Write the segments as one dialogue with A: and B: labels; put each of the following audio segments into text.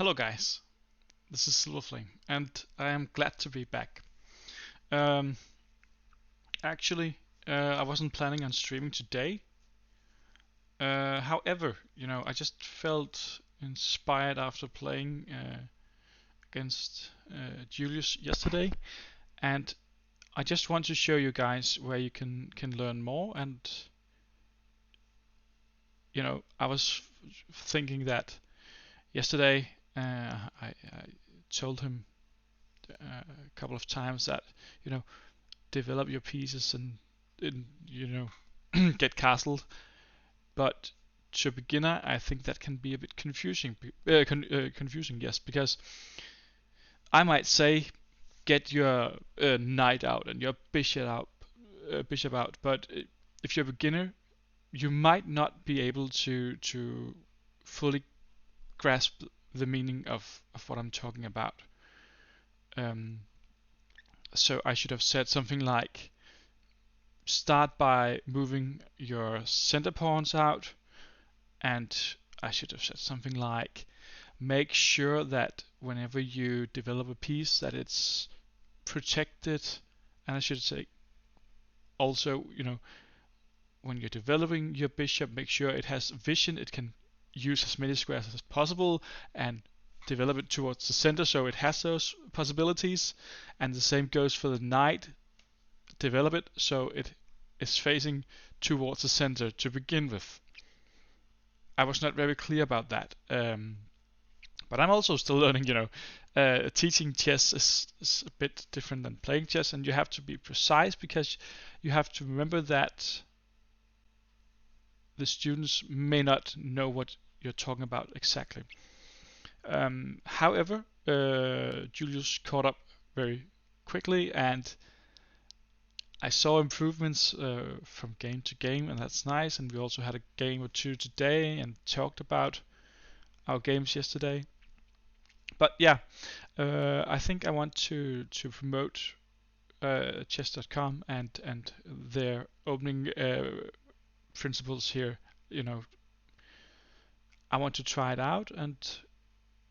A: Hello guys, this is Silverflame, and I am glad to be back. Um, actually, I wasn't planning on streaming today. However, I just felt inspired after playing against Julius yesterday, and I just want to show you guys where you can learn more. And I was thinking that yesterday I told him a couple of times that you know develop your pieces and get castled. But to a beginner, I think that can be a bit confusing. Yes, because I might say get your knight out and your bishop out. But if you're a beginner, you might not be able to fully grasp the meaning of what I'm talking about. Um, so I should have said something like start by moving your center pawns out, and I should have said something like make sure that whenever you develop a piece that it's protected. And I should say also, when you're developing your bishop, make sure it has vision, it can use as many squares as possible and develop it towards the center so it has those possibilities. And the same goes for the knight, develop it so it is facing towards the center to begin with. I was not very clear about that. But I'm also still learning, teaching chess is a bit different than playing chess, and you have to be precise because you have to remember that the students may not know what you're talking about exactly. However, Julius caught up very quickly, and I saw improvements from game to game, and that's nice. And we also had a game or two today and talked about our games yesterday. But yeah, I think I want to promote chess.com and their opening principles here. I want to try it out, and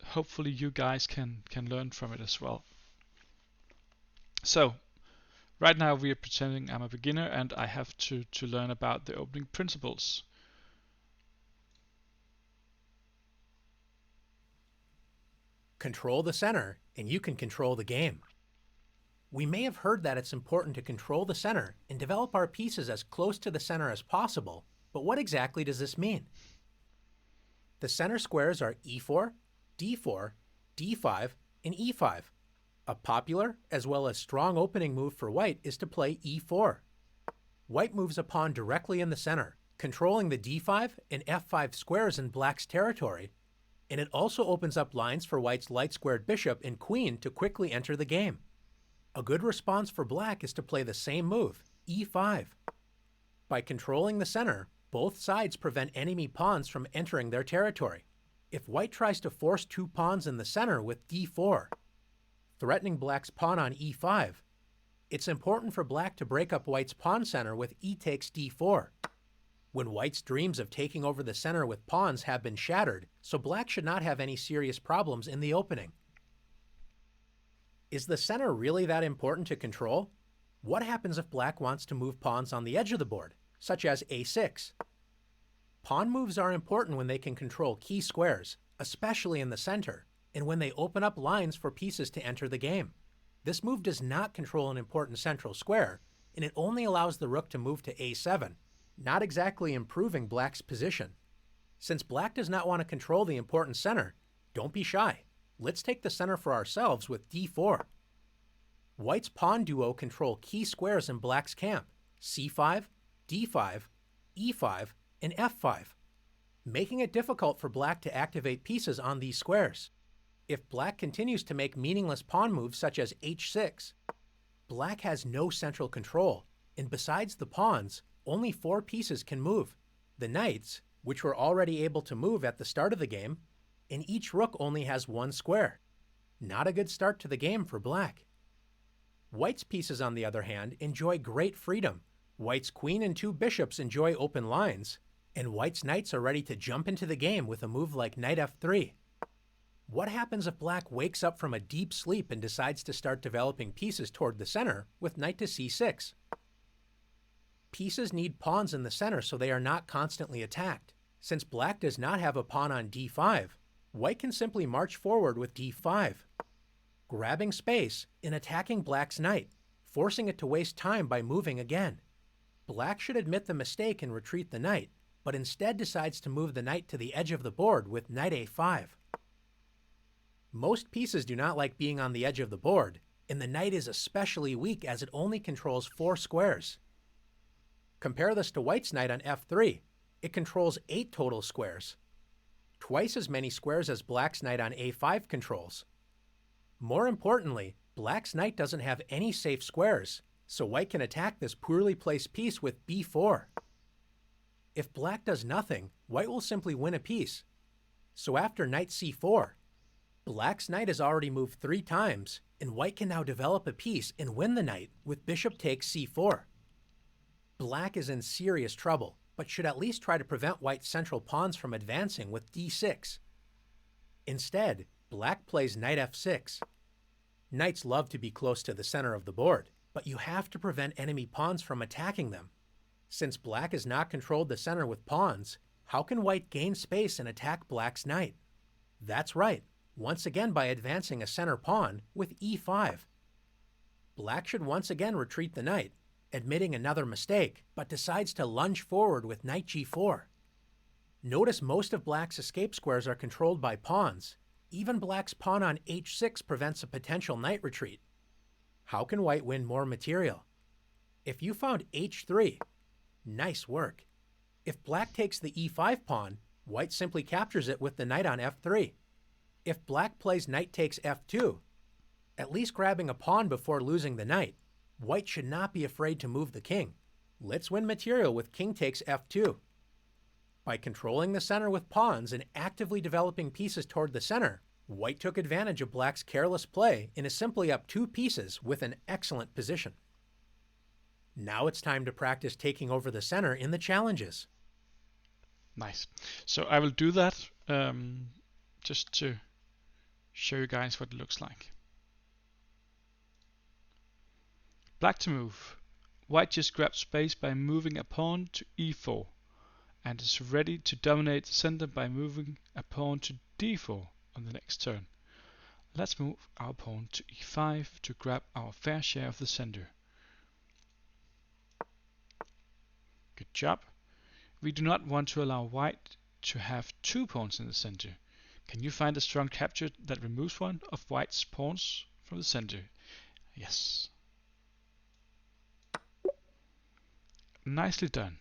A: hopefully you guys can learn from it as well. So right now we are pretending I'm a beginner and I have to learn about the opening principles.
B: Control the center, and you can control the game. We may have heard that it's important to control the center and develop our pieces as close to the center as possible, but what exactly does this mean? The center squares are e4, d4, d5, and e5. A popular as well as strong opening move for white is to play e4. White moves a pawn directly in the center, controlling the d5 and f5 squares in black's territory, and it also opens up lines for white's light-squared bishop and queen to quickly enter the game. A good response for black is to play the same move, e5. By controlling the center, both sides prevent enemy pawns from entering their territory. If white tries to force two pawns in the center with d4, threatening black's pawn on e5, it's important for black to break up white's pawn center with e takes d4. When white's dreams of taking over the center with pawns have been shattered, so black should not have any serious problems in the opening. Is the center really that important to control? What happens if black wants to move pawns on the edge of the board, such as a6? Pawn moves are important when they can control key squares, especially in the center, and when they open up lines for pieces to enter the game. This move does not control an important central square, and it only allows the rook to move to a7, not exactly improving black's position. Since black does not want to control the important center, don't be shy. Let's take the center for ourselves with d4. White's pawn duo control key squares in black's camp, c5, d5, e5, and f5, making it difficult for black to activate pieces on these squares. If black continues to make meaningless pawn moves such as h6, black has no central control, and besides the pawns, only 4 pieces can move: the knights, which were already able to move at the start of the game, and each rook only has 1 square. Not a good start to the game for black. White's pieces, on the other hand, enjoy great freedom. White's queen and 2 bishops enjoy open lines, and white's knights are ready to jump into the game with a move like knight f3. What happens if black wakes up from a deep sleep and decides to start developing pieces toward the center with knight to c6? Pieces need pawns in the center so they are not constantly attacked. Since black does not have a pawn on d5, white can simply march forward with d5, grabbing space and attacking black's knight, forcing it to waste time by moving again. Black should admit the mistake and retreat the knight, but instead decides to move the knight to the edge of the board with knight a5. Most pieces do not like being on the edge of the board, and the knight is especially weak as it only controls 4 squares. Compare this to white's knight on f3. It controls 8 total squares, twice as many squares as black's knight on a5 controls. More importantly, black's knight doesn't have any safe squares, so white can attack this poorly placed piece with b4. If black does nothing, white will simply win a piece. So after knight c4, black's knight has already moved 3 times, and white can now develop a piece and win the knight with bishop takes c4. Black is in serious trouble, but should at least try to prevent white's central pawns from advancing with d6. Instead, black plays knight f6. Knights love to be close to the center of the board, but you have to prevent enemy pawns from attacking them. Since black has not controlled the center with pawns, how can white gain space and attack black's knight? That's right, once again by advancing a center pawn with e5. Black should once again retreat the knight, admitting another mistake, but decides to lunge forward with knight g4. Notice most of black's escape squares are controlled by pawns. Even black's pawn on h6 prevents a potential knight retreat. How can white win more material? If you found h3, nice work. If black takes the e5 pawn, white simply captures it with the knight on f3. If black plays knight takes f2, at least grabbing a pawn before losing the knight, white should not be afraid to move the king. Let's win material with king takes f2. By controlling the center with pawns and actively developing pieces toward the center, white took advantage of black's careless play and is simply up 2 pieces with an excellent position. Now it's time to practice taking over the center in the challenges.
A: Nice. So I will do that just to show you guys what it looks like. Black to move. White just grabs space by moving a pawn to e4 and is ready to dominate the center by moving a pawn to d4 on the next turn. Let's move our pawn to e5 to grab our fair share of the center. Good job. We do not want to allow white to have 2 pawns in the center. Can you find a strong capture that removes one of white's pawns from the center? Yes. Nicely done.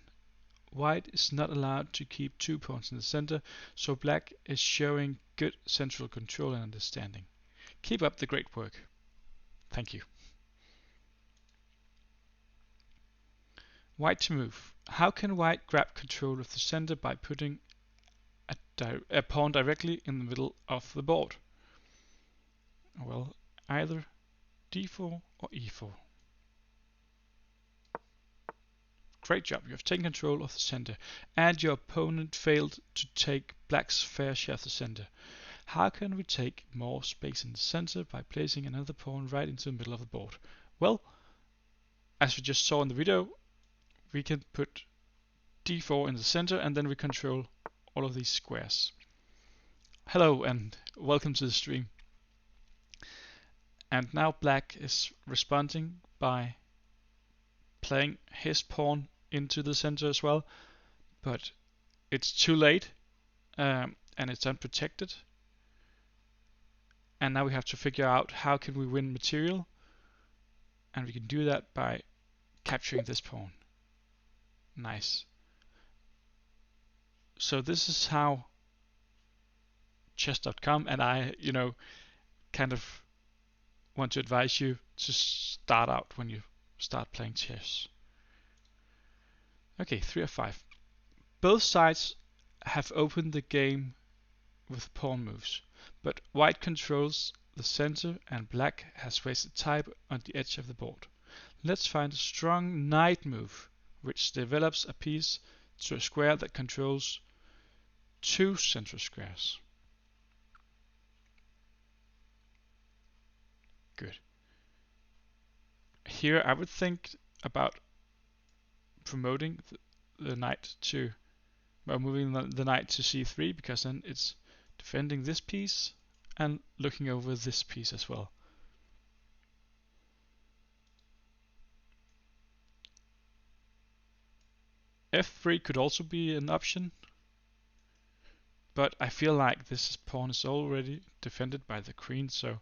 A: White is not allowed to keep 2 pawns in the center, so black is showing good central control and understanding. Keep up the great work. Thank you. White to move. How can white grab control of the center by putting a pawn directly in the middle of the board? Well, either d4 or e4. Great job, you have taken control of the center, and your opponent failed to take black's fair share of the center. How can we take more space in the center by placing another pawn right into the middle of the board? Well, as we just saw in the video, we can put d4 in the center and then we control all of these squares. Hello and welcome to the stream. And now black is responding by playing his pawn into the center as well, but it's too late and it's unprotected. And now we have to figure out how can we win material, and we can do that by capturing this pawn. Nice. So this is how chess.com and I, kind of want to advise you to start out when you start playing chess. Okay, 3 of 5. Both sides have opened the game with pawn moves, but white controls the center and black has wasted time on the edge of the board. Let's find a strong knight move which develops a piece to a square that controls 2 central squares. good. Here I would think about promoting the knight to, well, moving the knight to c3, because then it's defending this piece and looking over this piece as well. f3 could also be an option, but I feel like this pawn is already defended by the queen, so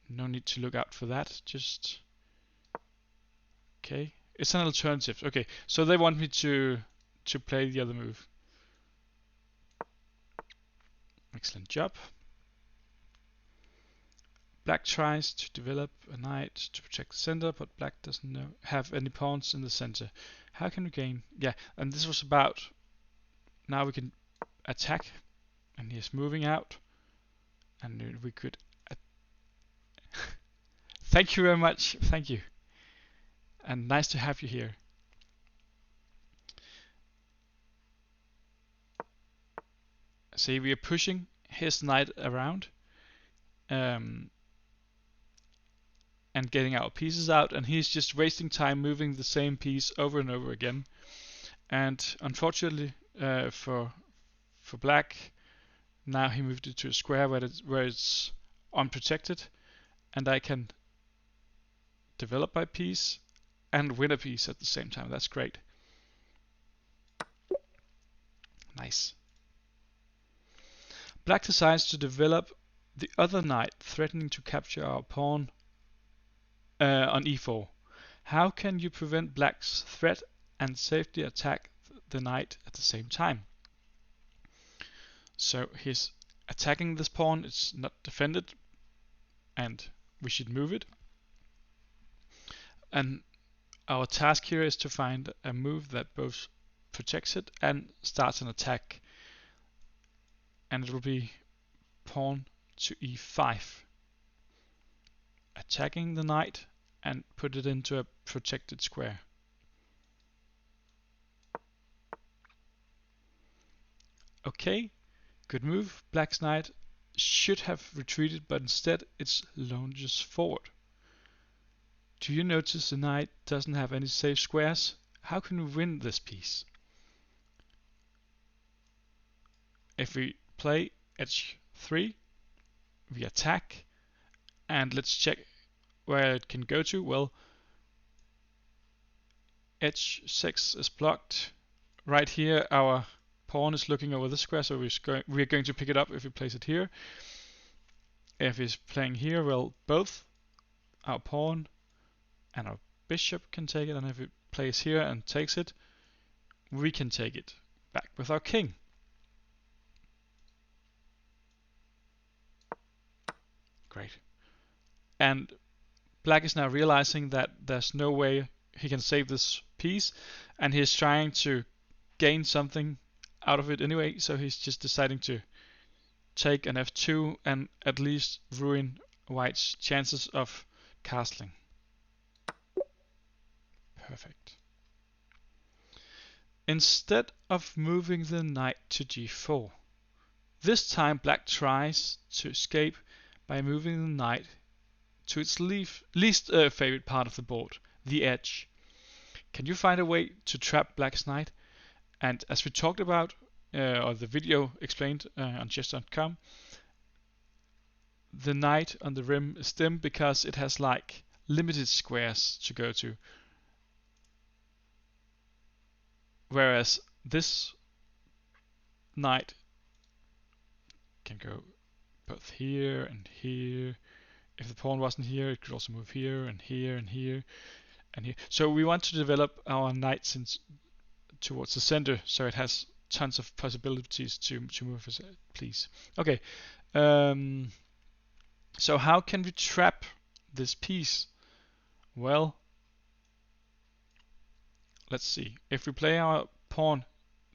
A: no need to look out for that. Just okay. It's an alternative. Okay, so they want me to play the other move. Excellent job. Black tries to develop a knight to protect the center, but black doesn't have any pawns in the center. How can we gain? Yeah, and this was about, now we can attack, and he's moving out, and we could thank you very much, thank you, and nice to have you here. See, we are pushing his knight around, and getting our pieces out, and he's just wasting time moving the same piece over and over again. And unfortunately for black, now he moved it to a square where it's unprotected, and I can develop my piece and win a piece at the same time. That's great. Nice. Black decides to develop the other knight, threatening to capture our pawn on e4. How can you prevent black's threat and safely attack the knight at the same time? So he's attacking this pawn, it's not defended, and we should move it. And our task here is to find a move that both protects it and starts an attack. And it will be pawn to e5. Attacking the knight and put it into a protected square. Okay, good move. Black's knight should have retreated, but instead it lunges forward. Do you notice the knight doesn't have any safe squares? How can we win this piece? If we play h3, we attack, and let's check where it can go to. Well, h6 is blocked. Right here our pawn is looking over the square, so we're going to pick it up if we place it here. If he's playing here, well, both our pawn and our bishop can take it, and if he plays here and takes it, we can take it back with our king. Great. And black is now realizing that there's no way he can save this piece, and he's trying to gain something out of it anyway, so he's just deciding to take an f2 and at least ruin white's chances of castling. Perfect. Instead of moving the knight to g4, this time black tries to escape by moving the knight to its least favorite part of the board, the edge. Can you find a way to trap black's knight? And as we talked about, or the video explained on chess.com, the knight on the rim is dim because it has like limited squares to go to. Whereas this knight can go both here and here. If the pawn wasn't here, it could also move here and here and here and here. So we want to develop our knight towards the center, so it has tons of possibilities to move as please. Okay, so how can we trap this piece? Well, let's see. If we play our pawn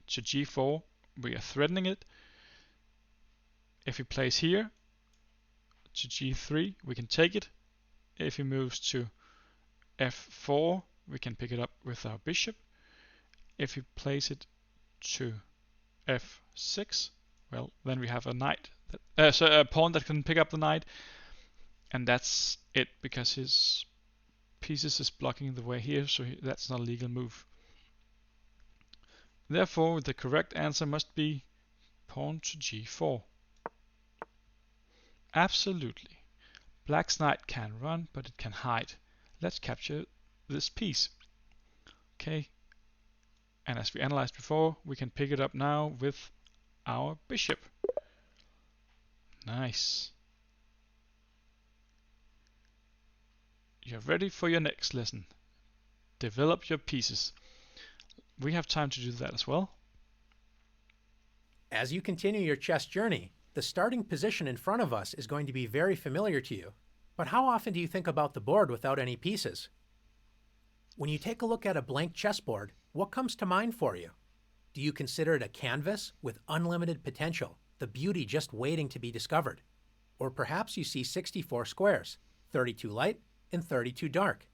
A: to g4, we are threatening it. If he plays here to g3, we can take it. If he moves to f4, we can pick it up with our bishop. If he plays it to f6, well, then we have a knight, a pawn that can pick up the knight. and that's it because his pieces is blocking the way here, so that's not a legal move. Therefore, the correct answer must be pawn to g4. Absolutely. Black's knight can run, but it can hide. Let's capture this piece. Okay, and as we analyzed before, we can pick it up now with our bishop. Nice. You're ready for your next lesson. Develop your pieces. We have time to do that as well.
B: As you continue your chess journey, the starting position in front of us is going to be very familiar to you. But how often do you think about the board without any pieces? When you take a look at a blank chessboard, what comes to mind for you? Do you consider it a canvas with unlimited potential, the beauty just waiting to be discovered? Or perhaps you see 64 squares, 32 light and 32 dark.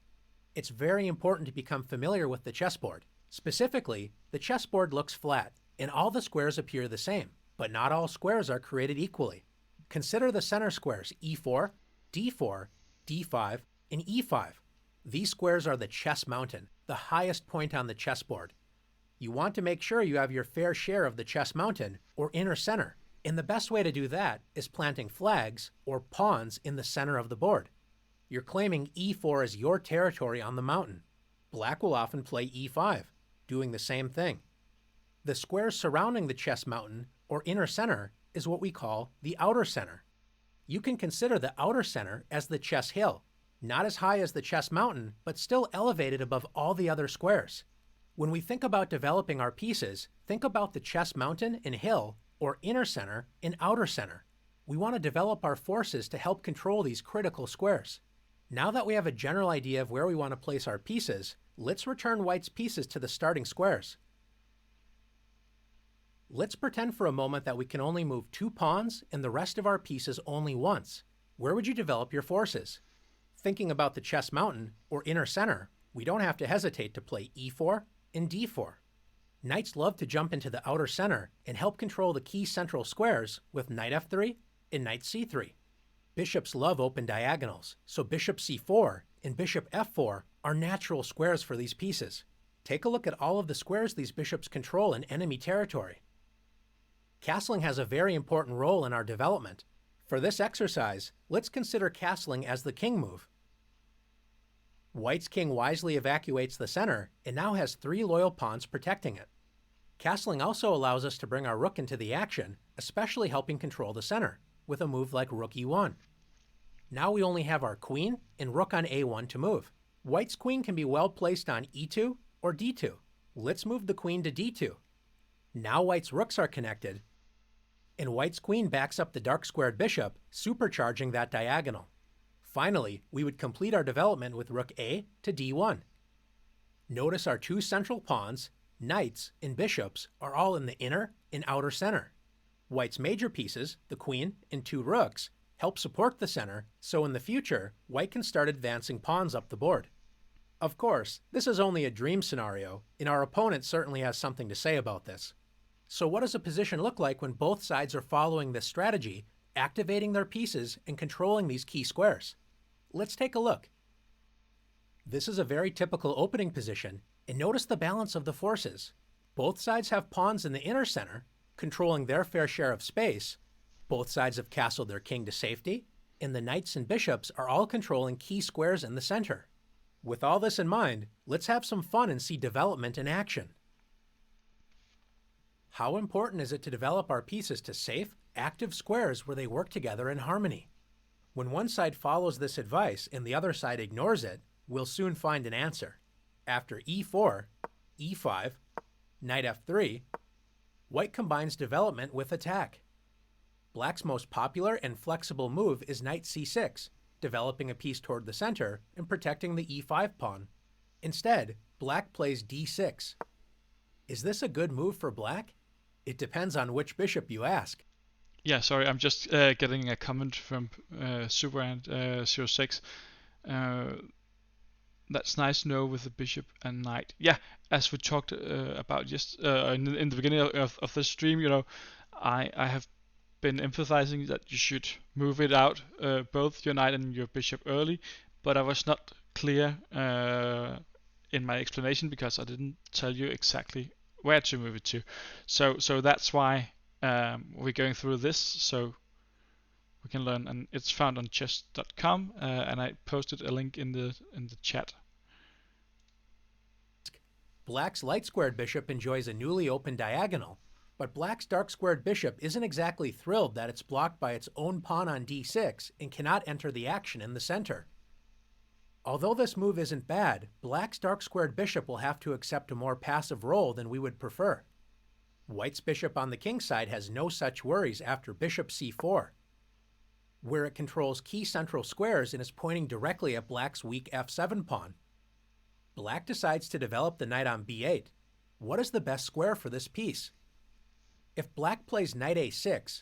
B: It's very important to become familiar with the chessboard. Specifically, the chessboard looks flat, and all the squares appear the same, but not all squares are created equally. Consider the center squares e4, d4, d5, and e5. These squares are the chess mountain, the highest point on the chessboard. You want to make sure you have your fair share of the chess mountain, or inner center, and the best way to do that is planting flags, or pawns, in the center of the board. You're claiming e4 as your territory on the mountain. Black will often play e5, doing the same thing. The squares surrounding the chess mountain, or inner center, is what we call the outer center. You can consider the outer center as the chess hill, not as high as the chess mountain, but still elevated above all the other squares. When we think about developing our pieces, think about the chess mountain and hill, or inner center and outer center. We want to develop our forces to help control these critical squares. Now that we have a general idea of where we want to place our pieces, let's return White's pieces to the starting squares. Let's pretend for a moment that we can only move 2 pawns and the rest of our pieces only once. Where would you develop your forces? Thinking about the chess mountain, or inner center, we don't have to hesitate to play e4 and d4. Knights love to jump into the outer center and help control the key central squares with knight f3 and knight c3. Bishops love open diagonals, so bishop c4 and bishop f4 are natural squares for these pieces. Take a look at all of the squares these bishops control in enemy territory. Castling has a very important role in our development. For this exercise, let's consider castling as the king move. White's king wisely evacuates the center and now has 3 loyal pawns protecting it. Castling also allows us to bring our rook into the action, especially helping control the center, with a move like rook e1. Now we only have our queen and rook on a1 to move. White's queen can be well placed on e2 or d2. Let's move the queen to d2. Now White's rooks are connected, and White's queen backs up the dark squared bishop, supercharging that diagonal. Finally, we would complete our development with rook a to d1. Notice our 2 central pawns, knights, and bishops are all in the inner and outer center. White's major pieces, the queen and 2 rooks, help support the center, so in the future, White can start advancing pawns up the board. Of course, this is only a dream scenario, and our opponent certainly has something to say about this. So what does a position look like when both sides are following this strategy, activating their pieces and controlling these key squares? Let's take a look. This is a very typical opening position, and notice the balance of the forces. Both sides have pawns in the inner center, controlling their fair share of space. Both sides have castled their king to safety, and the knights and bishops are all controlling key squares in the center. With all this in mind, let's have some fun and see development in action. How important is it to develop our pieces to safe, active squares where they work together in harmony? When one side follows this advice and the other side ignores it, we'll soon find an answer. After e4, e5, knight f3, White combines development with attack. Black's most popular and flexible move is knight c6, developing a piece toward the center and protecting the e5 pawn. Instead, Black plays d6. Is this a good move for Black? It depends on which bishop you ask.
A: Yeah, sorry, I'm just getting a comment from Superant06. That's nice to know with the bishop and knight. Yeah, as we talked about just in the beginning of the stream, I have been emphasizing that you should move it out, both your knight and your bishop early, but I was not clear in my explanation because I didn't tell you exactly where to move it to. So that's why we're going through this, so we can learn, and it's found on chess.com, and I posted a link in the chat.
B: Black's light-squared bishop enjoys a newly opened diagonal, but Black's dark-squared bishop isn't exactly thrilled that it's blocked by its own pawn on d6 and cannot enter the action in the center. Although this move isn't bad, Black's dark-squared bishop will have to accept a more passive role than we would prefer. White's bishop on the king side has no such worries after bishop c4, where it controls key central squares and is pointing directly at Black's weak f7 pawn. Black decides to develop the knight on b8. What is the best square for this piece? If Black plays knight a6,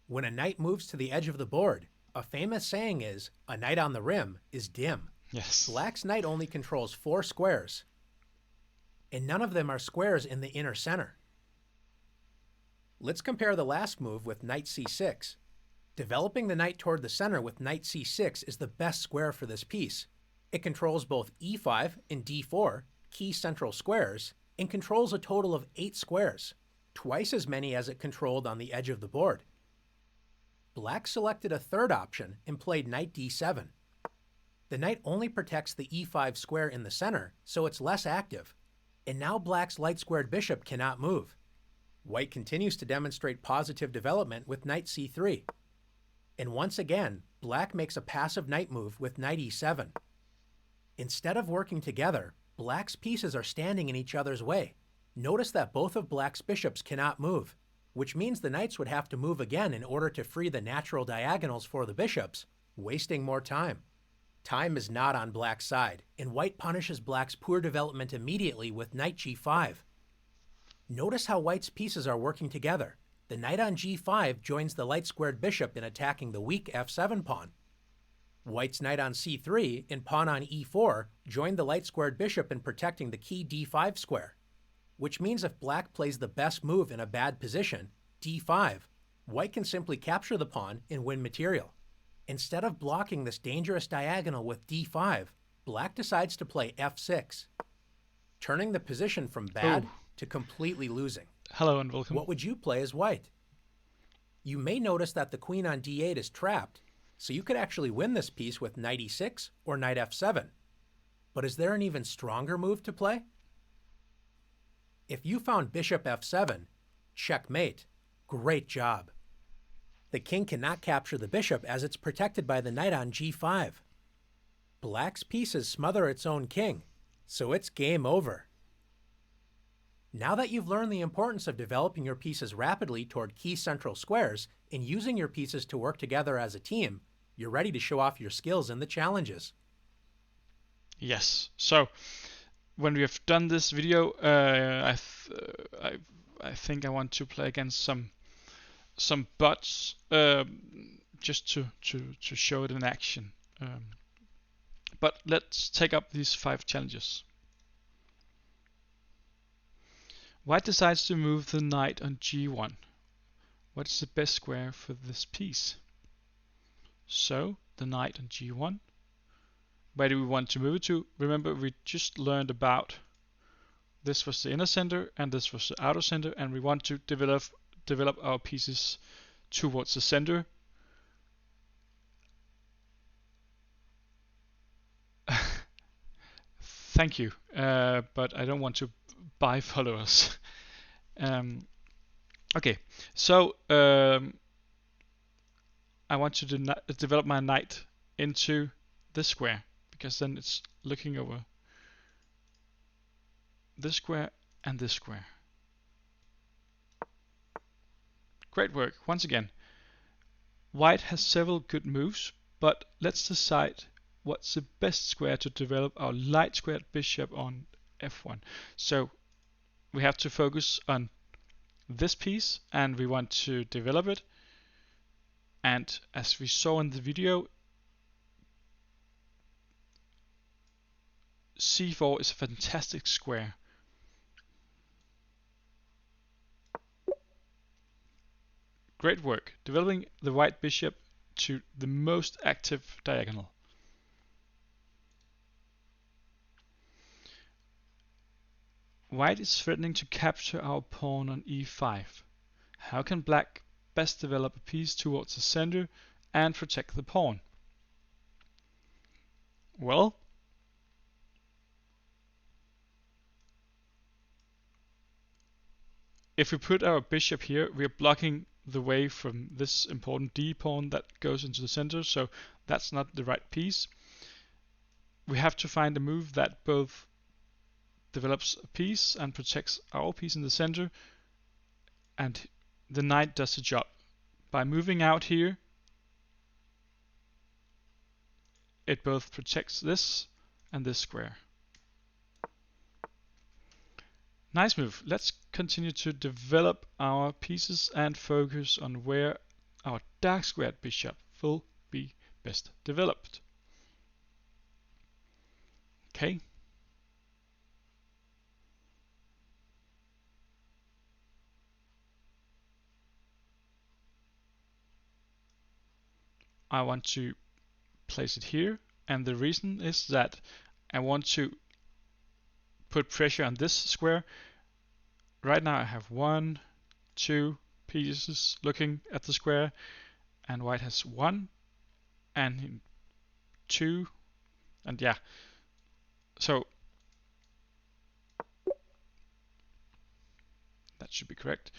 B: when a knight moves to the edge of the board, a famous saying is, a knight on the rim is dim.
A: Yes.
B: Black's knight only controls 4 squares, and none of them are squares in the inner center. Let's compare the last move with knight c6. Developing the knight toward the center with knight c6 is the best square for this piece. It controls both e5 and d4, key central squares, and controls a total of 8 squares, twice as many as it controlled on the edge of the board. Black selected a third option and played knight d7. The knight only protects the e5 square in the center, so it's less active, and now Black's light-squared bishop cannot move. White continues to demonstrate positive development with knight c3. And once again, Black makes a passive knight move with knight e7. Instead of working together, Black's pieces are standing in each other's way. Notice that both of Black's bishops cannot move, which means the knights would have to move again in order to free the natural diagonals for the bishops, wasting more time. Time is not on Black's side, and White punishes Black's poor development immediately with knight g5. Notice how White's pieces are working together. The knight on g5 joins the light-squared bishop in attacking the weak f7 pawn. White's knight on c3 and pawn on e4 join the light-squared bishop in protecting the key d5 square, which means if Black plays the best move in a bad position, d5, White can simply capture the pawn and win material. Instead of blocking this dangerous diagonal with d5, Black decides to play f6, turning the position from bad to completely losing.
A: Hello and welcome.
B: What would you play as White? You may notice that the queen on d8 is trapped, so you could actually win this piece with knight e6 or knight f7. But is there an even stronger move to play? If you found bishop f7, checkmate, great job. The king cannot capture the bishop as it's protected by the knight on g5. Black's pieces smother its own king, so it's game over. Now that you've learned the importance of developing your pieces rapidly toward key central squares and using your pieces to work together as a team, you're ready to show off your skills in the challenges.
A: Yes. So when we have done this video, I think I want to play against some bots, just to show it in action. But let's take up these 5 challenges. White decides to move the knight on g1. What is the best square for this piece? So, the knight on g1. Where do we want to move it to? Remember, we just learned about this was the inner center and this was the outer center, and we want to develop our pieces towards the center. Thank you, but I don't want to buy followers. Okay, so I want to develop my knight into this square, because then it's looking over this square and this square. Great work. Once again, White has several good moves, but let's decide what's the best square to develop our light squared bishop on f1. So we have to focus on this piece and we want to develop it. And as we saw in the video, c4 is a fantastic square. Great work, developing the white bishop to the most active diagonal. White is threatening to capture our pawn on e5. How can black best develop a piece towards the center and protect the pawn? Well, if we put our bishop here, we are blocking the way from this important d pawn that goes into the center, so that's not the right piece. We have to find a move that both develops a piece and protects our piece in the center, and the knight does the job. By moving out here, it both protects this and this square. Nice move. Let's continue to develop our pieces and focus on where our dark squared bishop will be best developed. Okay. I want to place it here, and the reason is that I want to put pressure on this square. Right now I have 1, 2 pieces looking at the square, and white has 1 and 2, and yeah. So that should be correct.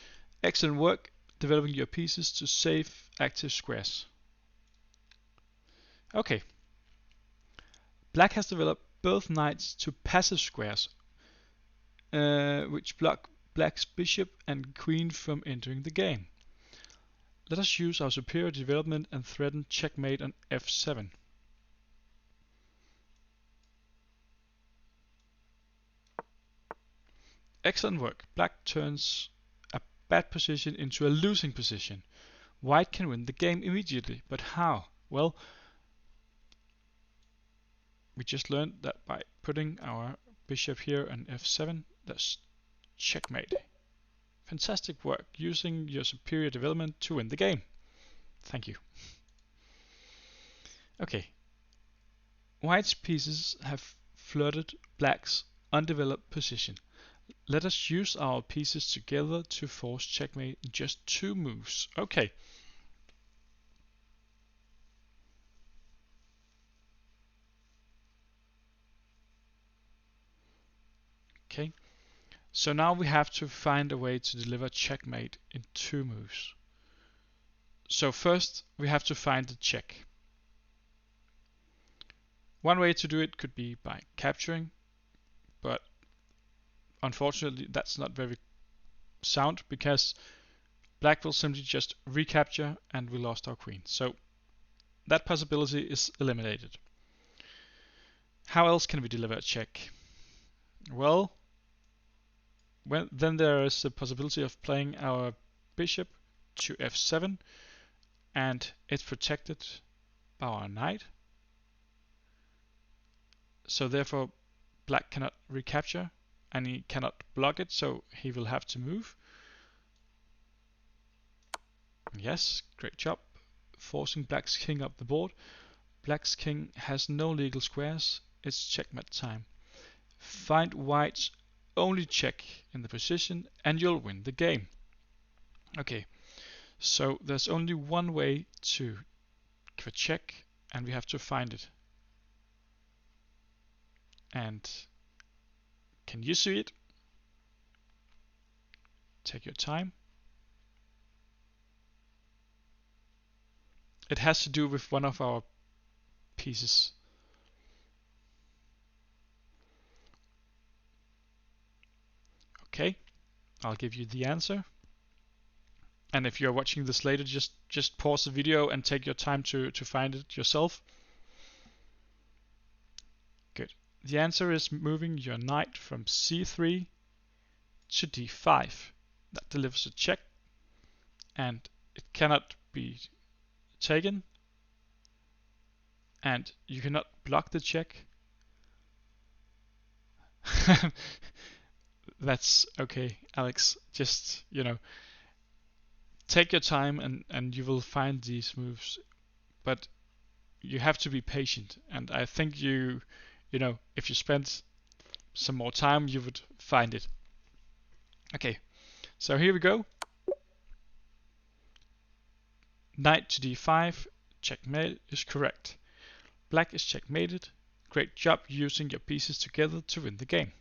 A: Excellent work developing your pieces to safe active squares. Okay. Black has developed both knights to passive squares, which block black's bishop and queen from entering the game. Let us use our superior development and threaten checkmate on f7. Excellent work. Black turns a bad position into a losing position. White can win the game immediately, but how? Well, we just learned that by putting our bishop here on f7, that's checkmate. Fantastic work using your superior development to win the game. Thank you. Okay. White's pieces have flooded black's undeveloped position. Let us use our pieces together to force checkmate in just 2 moves. Okay. Okay. So now we have to find a way to deliver checkmate in 2 moves. So first we have to find the check. One way to do it could be by capturing, but unfortunately that's not very sound because black will simply just recapture and we lost our queen. So that possibility is eliminated. How else can we deliver a check? Well, then there is the possibility of playing our bishop to f7, and it's protected by our knight. So therefore black cannot recapture and he cannot block it, so he will have to move. Yes, great job. Forcing black's king up the board. Black's king has no legal squares. It's checkmate time. Find white's only check in the position and you'll win the game. Okay, so there's only one way to give a check and we have to find it. And can you see it? Take your time. It has to do with one of our pieces. Okay, I'll give you the answer. And if you're watching this later, just pause the video and take your time to find it yourself. Good. The answer is moving your knight from c3 to d5. That delivers a check, and it cannot be taken, and you cannot block the check. That's okay, Alex. Just, take your time and you will find these moves, but you have to be patient. And I think you know, if you spend some more time, you would find it. Okay, so here we go. Knight to d5, checkmate is correct. Black is checkmated. Great job using your pieces together to win the game.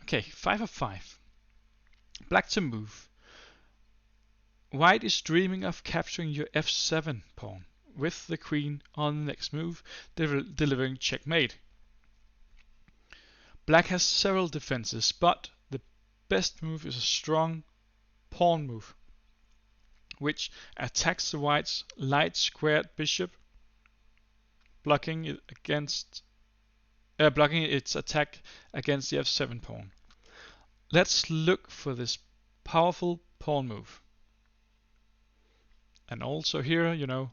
A: Okay, 5 of 5. Black to move. White is dreaming of capturing your f7 pawn with the queen on the next move, delivering checkmate. Black has several defenses, but the best move is a strong pawn move, which attacks the white's light squared bishop, blocking its attack against the f7 pawn. Let's look for this powerful pawn move. And also here, you know,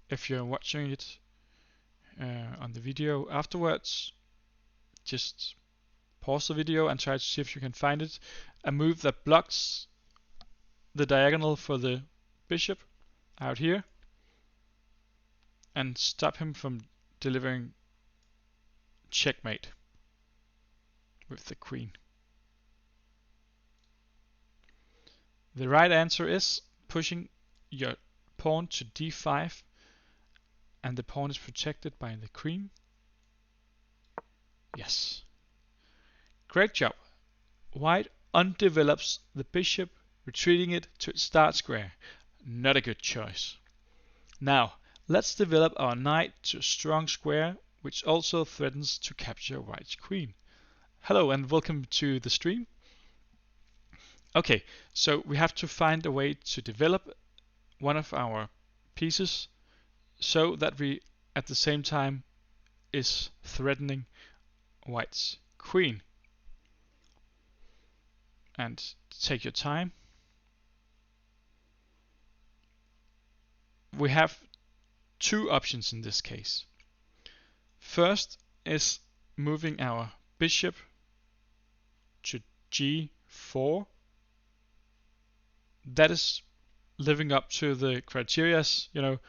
A: if you're watching it on the video afterwards, just pause the video and try to see if you can find it. A move that blocks the diagonal for the bishop out here and stop him from delivering checkmate with the queen. The right answer is pushing your pawn to d5, and the pawn is protected by the queen. Yes. Great job. White undevelops the bishop, retreating it to its start square. Not a good choice. Now, let's develop our knight to a strong square, which also threatens to capture white's queen. Hello and welcome to the stream. Okay, so we have to find a way to develop one of our pieces so that we at the same time is threatening white's queen. And take your time. We have two options in this case. First is moving our bishop to g4. That is living up to the criteria, you know,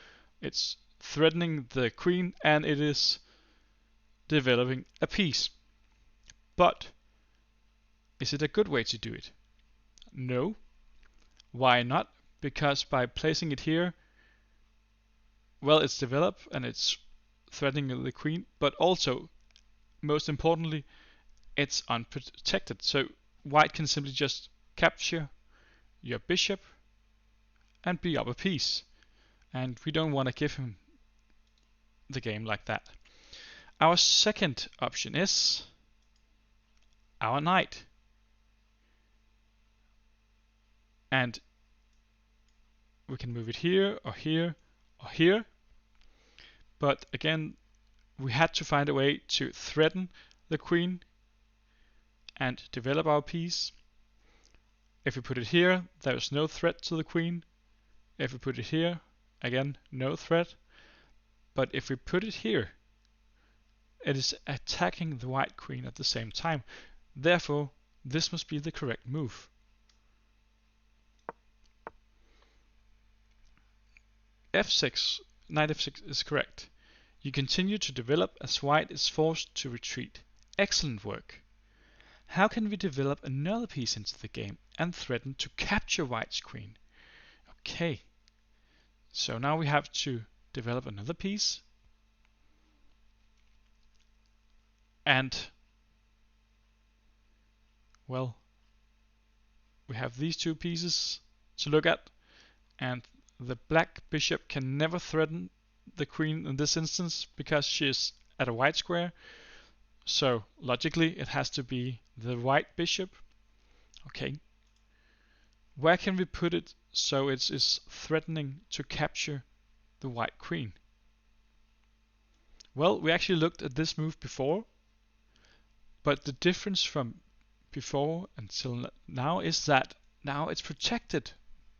A: it's threatening the queen and it is developing a piece. But is it a good way to do it? No. Why not? Because by placing it here, well, it's developed and it's threatening the queen, but also, most importantly, it's unprotected. So white can simply just capture your bishop and be up a piece. And we don't want to give him the game like that. Our second option is our knight. And we can move it here or here or here. But again, we had to find a way to threaten the queen and develop our piece. If we put it here, there is no threat to the queen. If we put it here, again, no threat. But if we put it here, it is attacking the white queen at the same time. Therefore, this must be the correct move. f6, knight f6 is correct. You continue to develop as white is forced to retreat. Excellent work. How can we develop another piece into the game and threaten to capture white's queen? Okay, so now we have to develop another piece. And, well, we have these two pieces to look at, and the black bishop can never threaten the queen in this instance because she is at a white square. So logically it has to be the white bishop. Okay. Where can we put it so it is threatening to capture the white queen? Well, we actually looked at this move before, but the difference from before until now is that now it's protected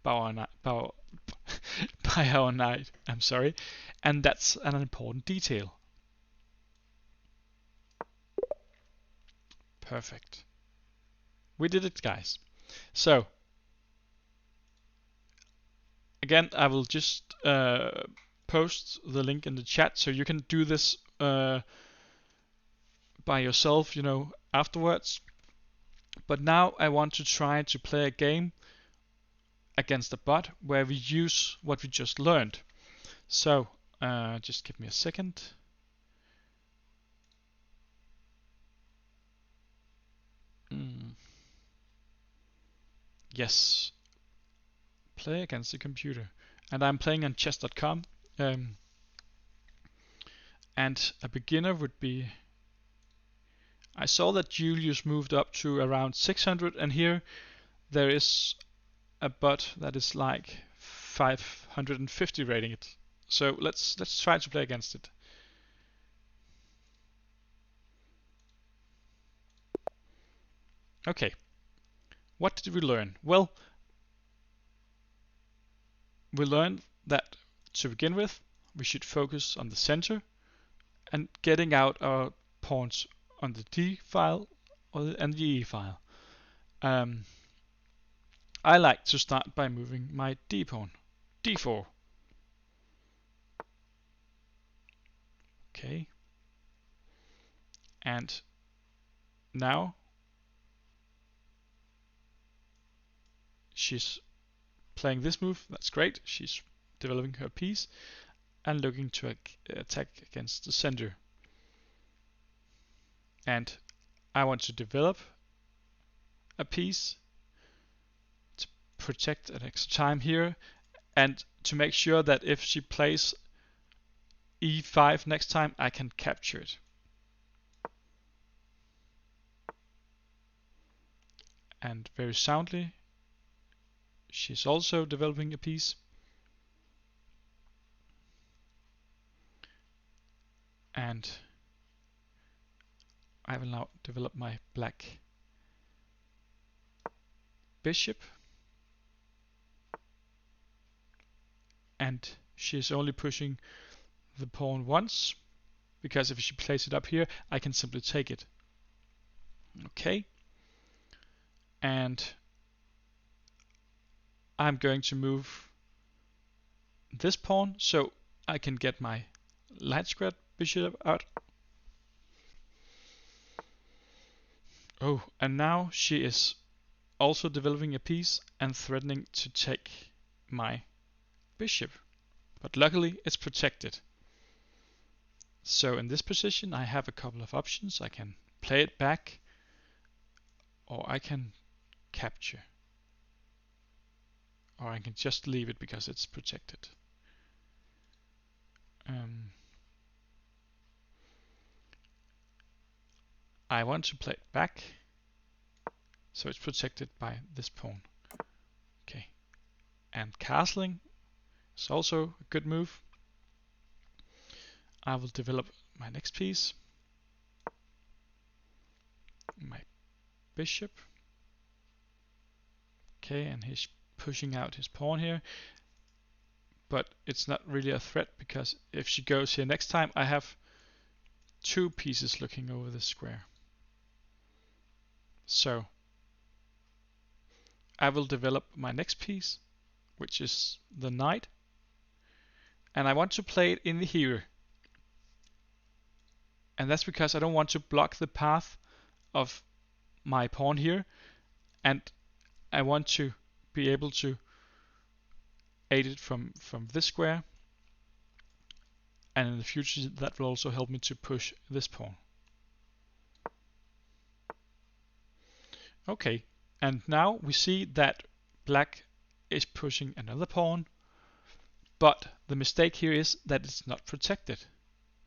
A: by our knight. I'm sorry, and that's an important detail. Perfect. We did it, guys. So again, I will just post the link in the chat so you can do this by yourself, afterwards. But now I want to try to play a game against a bot where we use what we just learned. So just give me a second. Yes, play against the computer. And I'm playing on chess.com. And a beginner would be, I saw that Julius moved up to around 600, and here there is a bot that is like 550 rating it. So let's try to play against it. Okay, what did we learn? Well, we learned that to begin with, we should focus on the center and getting out our pawns on the D file and the E file. I like to start by moving my D pawn, D4. Okay. And now she's playing this move. That's great. She's developing her piece and looking to attack against the center. And I want to develop a piece to protect an extra time here, and to make sure that if she plays E5 next time, I can capture it. And very soundly, she's also developing a piece. And I will now develop my black bishop. And she's only pushing the pawn once, because if she plays it up here, I can simply take it. Okay. And I'm going to move this pawn so I can get my light squared bishop out. Oh, and now she is also developing a piece and threatening to take my bishop. But luckily it's protected. So in this position I have a couple of options. I can play it back, or I can capture, or I can just leave it because it's protected. I want to play it back, so it's protected by this pawn. Okay, and castling is also a good move. I will develop my next piece, my bishop. Okay, and he's pushing out his pawn here, but it's not really a threat, because if she goes here next time, I have two pieces looking over the square. So I will develop my next piece, which is the knight, and I want to play it in here. And that's because I don't want to block the path of my pawn here, and I want to be able to aid it from this square, and in the future that will also help me to push this pawn. Okay, and now we see that black is pushing another pawn, but the mistake here is that it's not protected.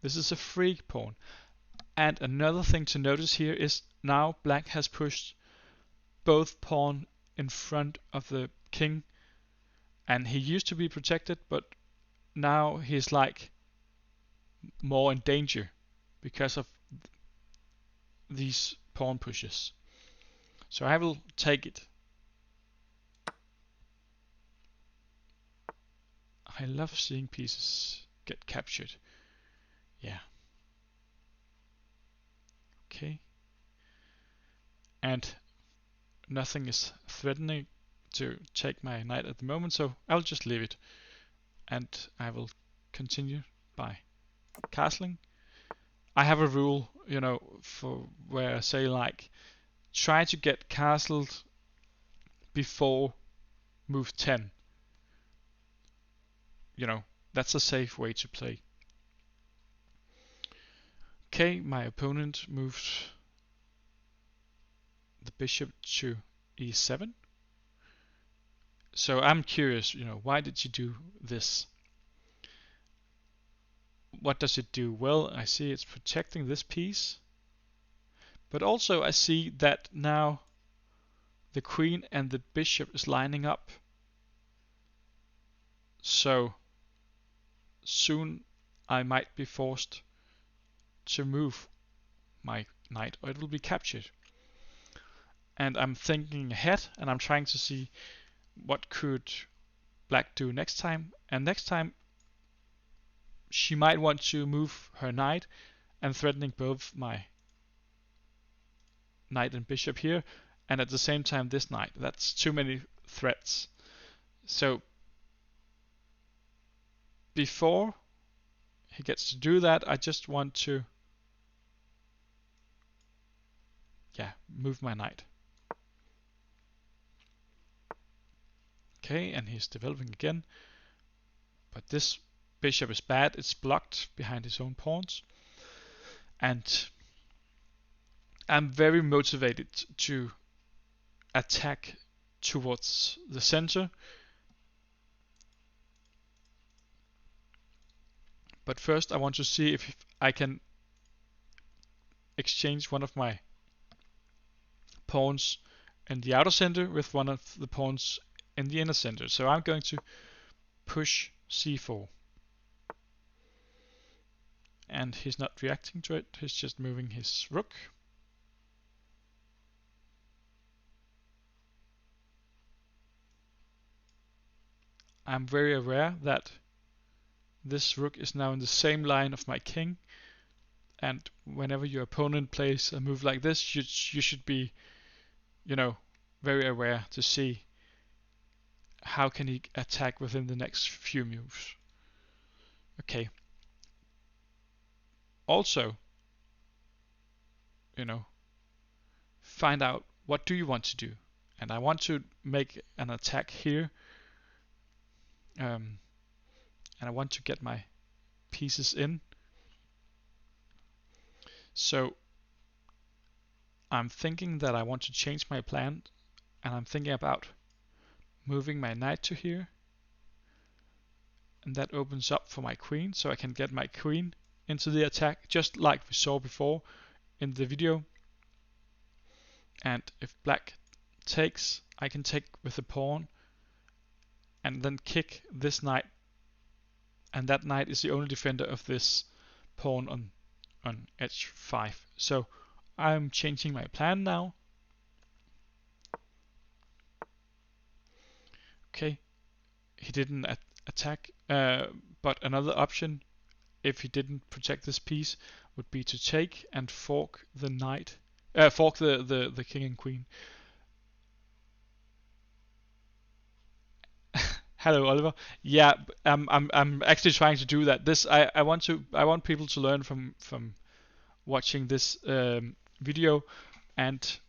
A: This is a free pawn. And another thing to notice here is now black has pushed both pawn in front of the king, and he used to be protected, but now he's like more in danger because of these pawn pushes. So I will take it. I love seeing pieces get captured. Yeah. Okay. And nothing is threatening to take my knight at the moment, so I'll just leave it. And I will continue by castling. I have a rule, for where I say like, try to get castled before move 10. That's a safe way to play. Okay, my opponent moved the bishop to e7. So I'm curious, why did you do this? What does it do? Well, I see it's protecting this piece, but also I see that now the queen and the bishop is lining up. So soon I might be forced to move my knight, or it will be captured. And I'm thinking ahead, and I'm trying to see what could black do next time. And next time she might want to move her knight and threatening both my knight and bishop here, and at the same time this knight. That's too many threats. So before he gets to do that, I just want to move my knight. Okay, and he's developing again. But this bishop is bad. It's blocked behind his own pawns. And I'm very motivated to attack towards the center. But first I want to see if I can exchange one of my pawns in the outer center with one of the pawns in the inner center. So I'm going to push c4. And he's not reacting to it, he's just moving his rook. I'm very aware that this rook is now in the same line of my king, and whenever your opponent plays a move like this, you should be, very aware to see how can he attack within the next few moves. Okay. Also, find out what do you want to do. And I want to make an attack here. And I want to get my pieces in. So I'm thinking that I want to change my plan, and I'm thinking about moving my knight to here, and that opens up for my queen, so I can get my queen into the attack, just like we saw before in the video. And if black takes, I can take with the pawn and then kick this knight, and that knight is the only defender of this pawn on h5. So I'm changing my plan now. Okay, he didn't attack, but another option, if he didn't protect this piece, would be to take and fork the knight, fork the king and queen. Hello, Oliver. Yeah, I'm actually trying to do that. I want people to learn from watching this video, and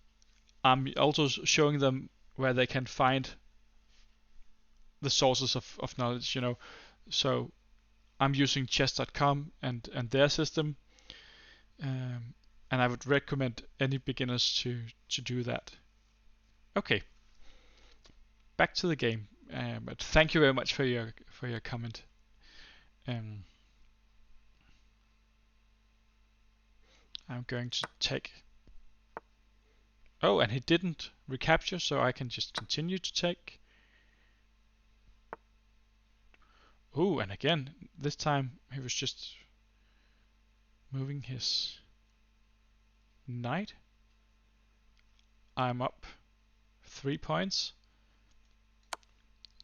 A: I'm also showing them where they can find the sources of knowledge. So I'm using chess.com and their system, and I would recommend any beginners to do that. Okay, back to the game. But thank you very much for your comment. I'm going to take. Oh, and he didn't recapture, so I can just continue to take. Oh, and again, this time he was just moving his knight. I'm up 3 points.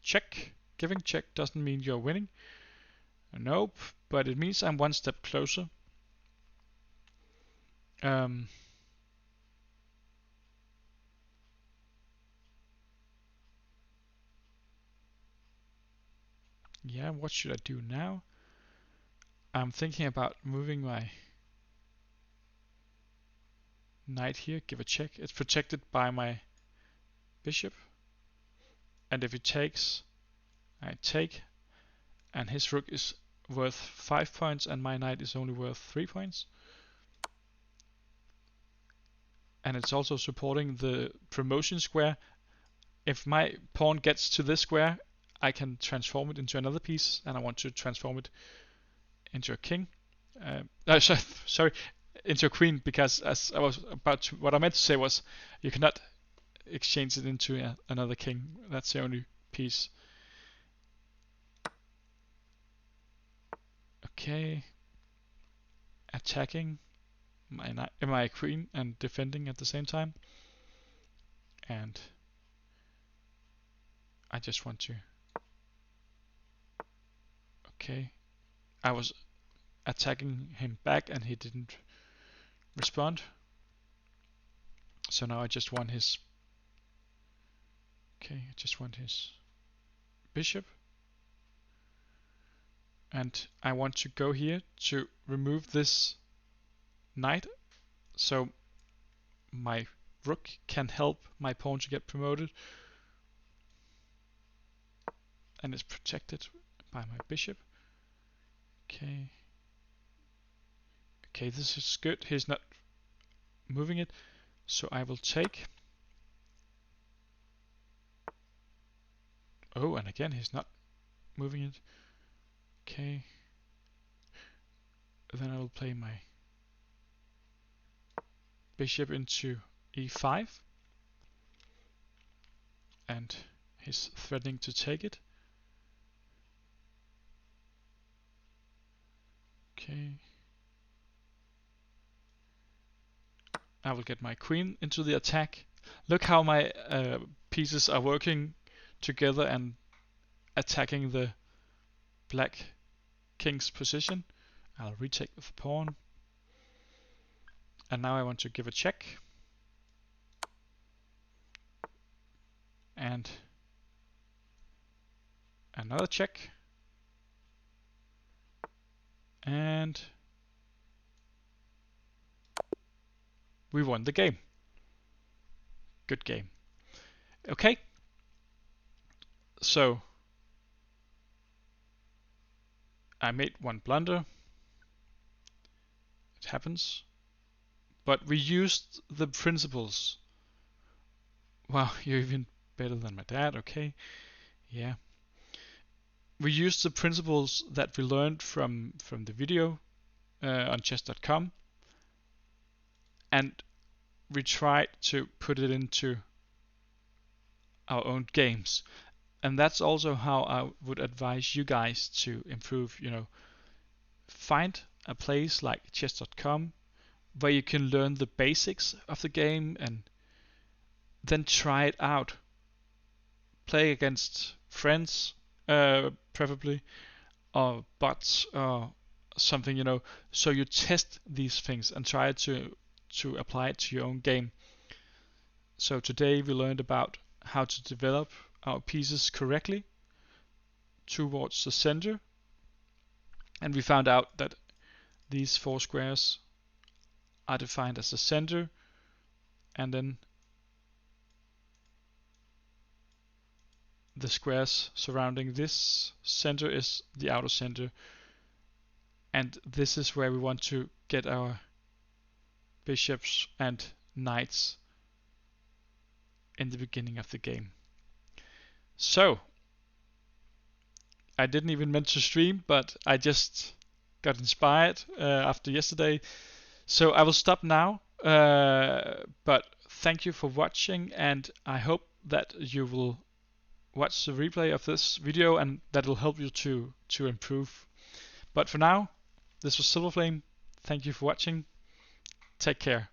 A: Check. Giving check doesn't mean you're winning. Nope, but it means I'm one step closer. Yeah, what should I do now? I'm thinking about moving my knight here. Give a check. It's protected by my bishop. And if he takes, I take. And his rook is worth 5 points and my knight is only worth 3 points. And it's also supporting the promotion square. If my pawn gets to this square, I can transform it into another piece, and I want to transform it into a king. Sorry, into a queen, because as I was about to, what I meant to say was you cannot exchange it into another king. That's the only piece. Okay, attacking my queen and defending at the same time. And I just want to. Okay, I was attacking him back and he didn't respond. So now I just want his. Okay, I just want his bishop. And I want to go here to remove this knight so my rook can help my pawn to get promoted. And it's protected by my bishop. Okay. Okay, this is good. He's not moving it. So I will take. Oh, and again, he's not moving it. Okay. Then I will play my bishop into e5. And he's threatening to take it. Okay. I will get my queen into the attack. Look how my pieces are working together and attacking the black king's position. I'll retake with the pawn. And now I want to give a check. And another check. And we won the game. Good game. Okay. So I made one blunder. It happens. But we used the principles. Wow, you're even better than my dad. Okay. Yeah. We used the principles that we learned from the video on chess.com, and we tried to put it into our own games. And that's also how I would advise you guys to improve. Find a place like chess.com where you can learn the basics of the game and then try it out. Play against friends, preferably, or bots or something, so you test these things and try to apply it to your own game. So today we learned about how to develop our pieces correctly towards the center, and we found out that these 4 squares are defined as the center, and then the squares surrounding this center is the outer center, and this is where we want to get our bishops and knights in the beginning of the game. So I didn't even meant to stream, but I just got inspired after yesterday. So I will stop now, but thank you for watching, and I hope that you will watch the replay of this video and that will help you to improve. But for now, this was Silverflame. Thank you for watching. Take care.